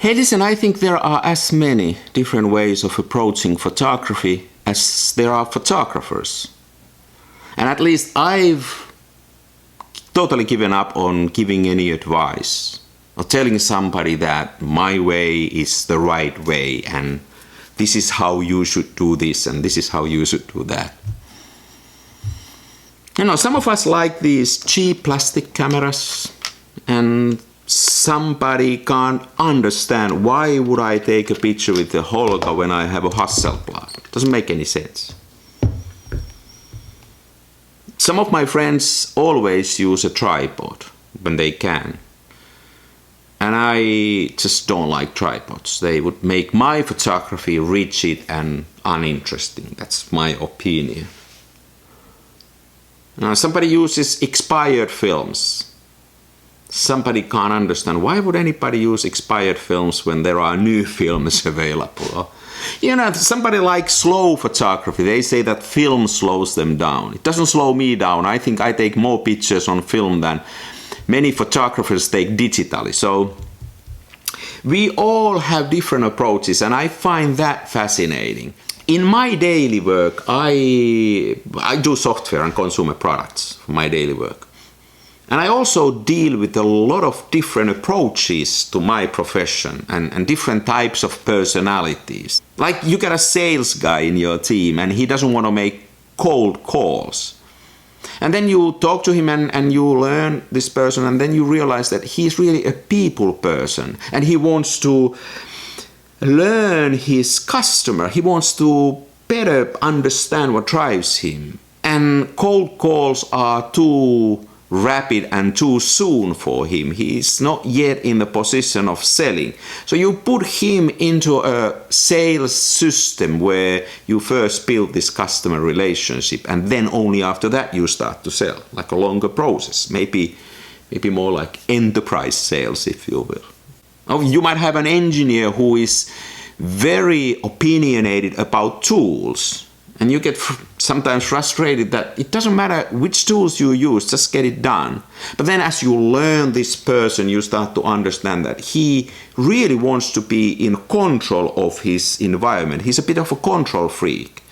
Hey, listen, I think there are as many different ways of approaching photography as there are photographers. And at least I've totally given up on giving any advice or telling somebody that my way is the right way and this is how you should do this and this is how you should do that. You know, some of us like these cheap plastic cameras, and somebody can't understand why would I take a picture with the Holga when I have a Hasselblad. It doesn't make any sense. Some of my friends always use a tripod when they can. And I just don't like tripods. They would make my photography rigid and uninteresting. That's my opinion. Somebody uses expired films. Somebody can't understand why would anybody use expired films when there are new films available. Or, you know, somebody likes slow photography. They say that film slows them down. It doesn't slow me down. I think I take more pictures on film than many photographers take digitally. So we all have different approaches, and I find that fascinating. In my daily work, I do software and consumer products for my daily work. And I also deal with a lot of different approaches to my profession and different types of personalities. Like you get a sales guy in your team and he doesn't want to make cold calls. And then you talk to him and you learn this person, and then you realize that he's really a people person and he wants to learn his customer. He wants to better understand what drives him. And cold calls are too rapid and too soon for him. He is not yet in the position of selling. So you put him into a sales system where you first build this customer relationship, and then only after that you start to sell, like a longer process. Maybe more like enterprise sales, if you will. Or you might have an engineer who is very opinionated about tools. And you get sometimes frustrated that it doesn't matter which tools you use, just get it done. But then as you learn this person, you start to understand that he really wants to be in control of his environment. He's a bit of a control freak.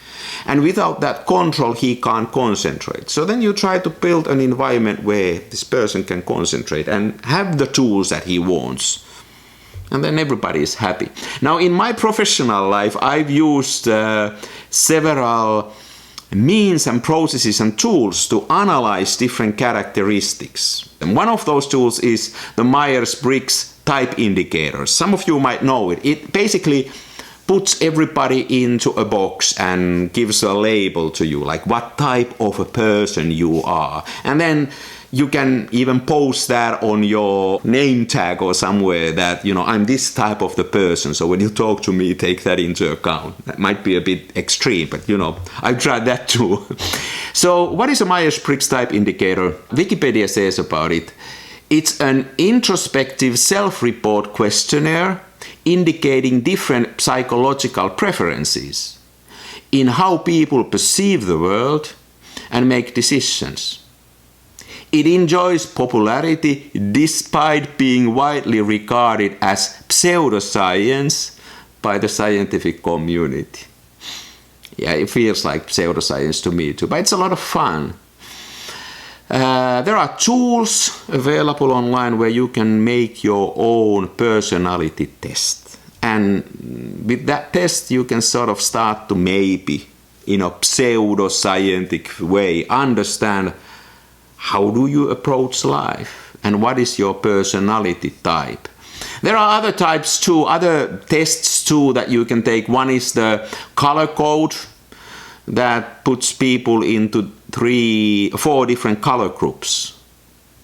And without that control, he can't concentrate. So then you try to build an environment where this person can concentrate and have the tools that he wants. And then everybody is happy. Now, in my professional life, I've used several means and processes and tools to analyze different characteristics. And one of those tools is the myers-briggs type indicator. Some of you might know it. It basically puts everybody into a box and gives a label to you, like what type of a person you are. And then you can even post that on your name tag or somewhere that, you know, I'm this type of the person. So when you talk to me, take that into account. That might be a bit extreme, but you know, I've tried that too. So what is a myers-briggs type indicator? Wikipedia says about it. It's an introspective self-report questionnaire indicating different psychological preferences in how people perceive the world and make decisions. It enjoys popularity despite being widely regarded as pseudo-science by the scientific community. Yeah, it feels like pseudo-science to me too, but it's a lot of fun. There are tools available online where you can make your own personality test. And with that test, you can sort of start to maybe, in a pseudo-scientific way, understand how do you approach life and what is your personality type. There are other types too, other tests too that you can take. One is the color code that puts people into 4 different color groups: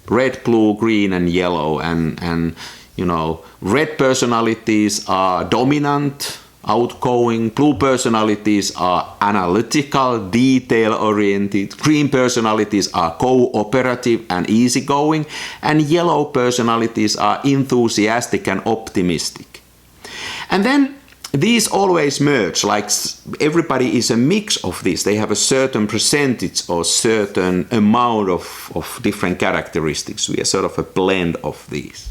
red, blue, green, and yellow. And you know, red personalities are dominant, outgoing. Blue personalities are analytical, detail-oriented. Green personalities are cooperative and easygoing. And yellow personalities are enthusiastic and optimistic. And then these always merge, like everybody is a mix of these. They have a certain percentage or certain amount of different characteristics. We are sort of a blend of these.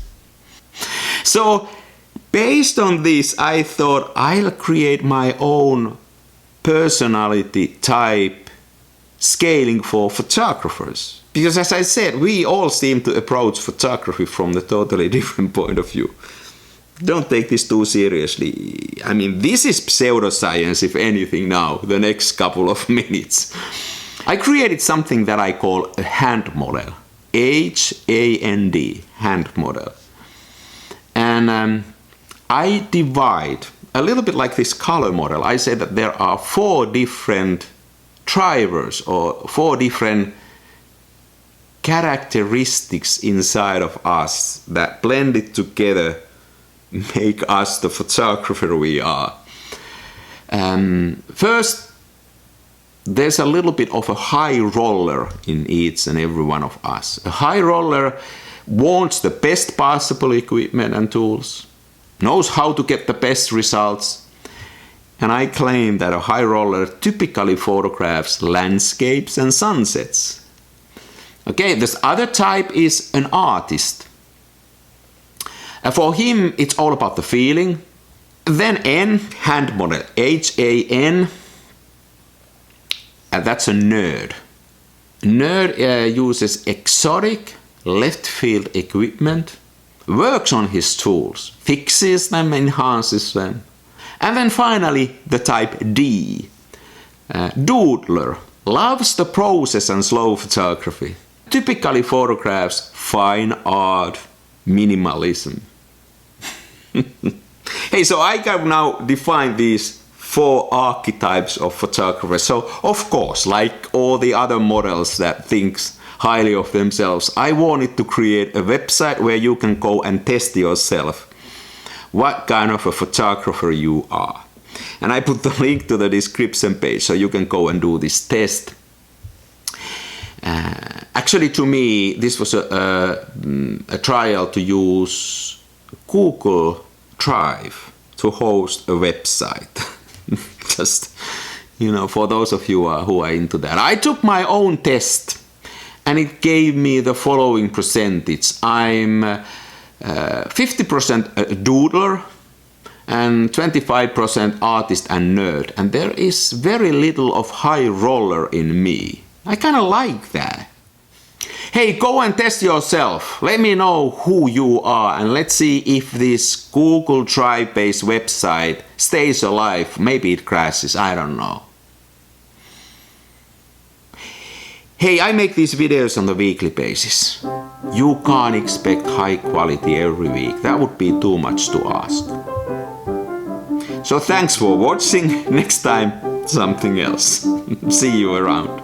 So Based on this, I thought I'll create my own personality type scaling for photographers. Because as I said, we all seem to approach photography from a totally different point of view. Don't take this too seriously. I mean, this is pseudoscience, if anything, now, the next couple of minutes. I created something that I call a hand model. H-A-N-D, hand model. And I divide, a little bit like this color model, I say that there are 4 different drivers or 4 different characteristics inside of us that blended together make us the photographer we are. First, there's a little bit of a high roller in each and every one of us. A high roller wants the best possible equipment and tools, knows how to get the best results, and I claim that a high roller typically photographs landscapes and sunsets. Okay, this other type is an artist. For him, it's all about the feeling. Then N, hand model, H-A-N, and that's a nerd. Nerd uses exotic left field equipment, works on his tools, fixes them, enhances them. And then finally, the type D. Doodler, loves the process and slow photography. Typically photographs fine art, minimalism. Hey, so I can now define these 4 archetypes of photographers. So, of course, like all the other models that thinks highly of themselves, I wanted to create a website where you can go and test yourself what kind of a photographer you are. And I put the link to the description page so you can go and do this test. Actually, to me, this was a trial to use Google Drive to host a website. Just, you know, for those of you who are into that. I took my own test and it gave me the following percentage. I'm 50% a doodler and 25% artist and nerd. And there is very little of high roller in me. I kind of like that. Hey, go and test yourself. Let me know who you are and let's see if this Google Drive-based website stays alive. Maybe it crashes, I don't know. Hey, I make these videos on a weekly basis. You can't expect high quality every week. That would be too much to ask. So thanks for watching. Next time, something else. See you around.